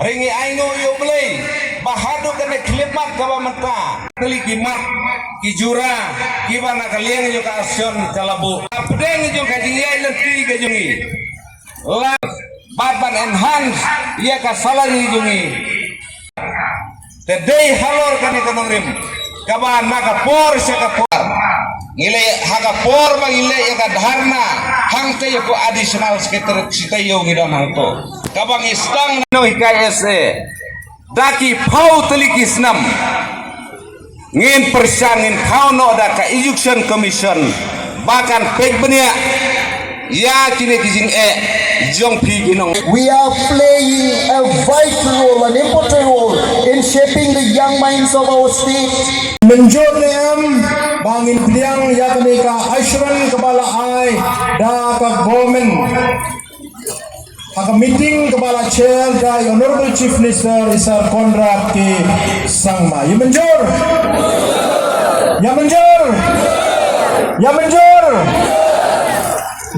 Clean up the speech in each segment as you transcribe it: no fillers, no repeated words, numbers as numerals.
Ringi aingo yo beli bahadu kene klimat kawa mata kali kimat kijura kibana kaliang yo ka asion kalabu apdeng yo ka jingai lenti ka jungi la baban enhance ia ka salari jungi today halor kane kanongrim kaban maka por se ka por ngile haga por mangile ya ka dharna hangte yo ko additional sekitar sitayo ngidon hangto kabang istang no hikayase daki pau telikis nam ngin persangin kau no da ka election commission bahkan pegbenia ya kini kijing jong pi ginong. We are playing a vital role, an important role in shaping the young minds of our state. Menjor niam bangin bliang ya ka asyran kepala ai da ka government Haka meeting kepala chair da Honorable Chief Minister Isar Konrad ke Sangma. Ya menjor. Ya menjor. Ya menjor.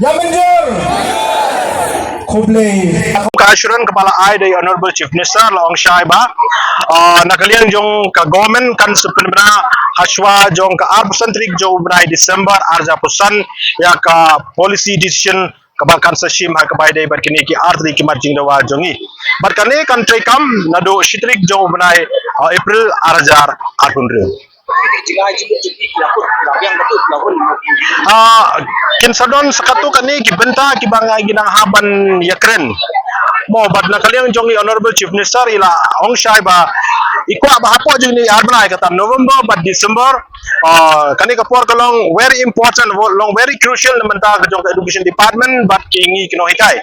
Ya menjor. Kublai. Kasyuran kepala ai dari Honorable Chief Minister Long Shai ba nakalian jong ka government kan sebenarnya haswa jong ka arbusan trik jo brai Desember arja pusan ya ka policy decision kabakan sashim ha kabai dai barkini ki artri ki marjing dawa jongi barkane kan trekam nado shitrik jo brai April arjar arpunre kinsadon sakatu kani kibenta kibanga ginang haban yakren mo bad na kaliang jongi Honorable Chief Minister ila ong shai ba ikwa ba hapo jini arbana kata November but December kani kapor kalong very important long very crucial namanta jong education department but kingi kino hikai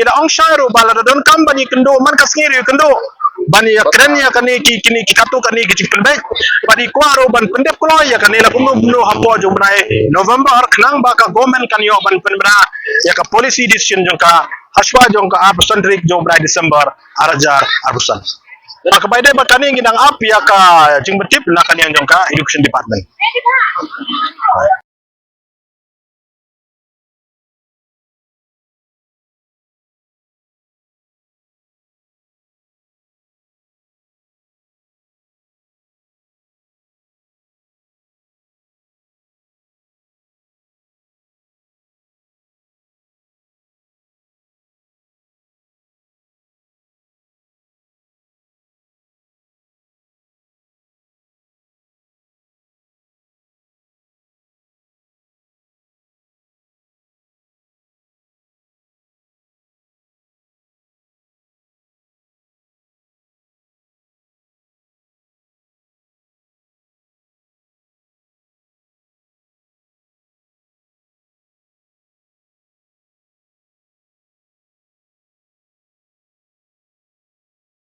ila ong shai ro bala don company kendo man kasngiri kendo bani yakren ya kani kini kikatu kani kichipen baik padi kwaro ban pendep kulo ya kani la kuno buno hapo jong brai November khnang ba ka government kan yo ban penbra ya ka policy decision jong ka aswa jong ka apusan trik jong brai Desember arajar apusan kabai dai bakani ginang ap ya ka jing betip na kani jong ka education department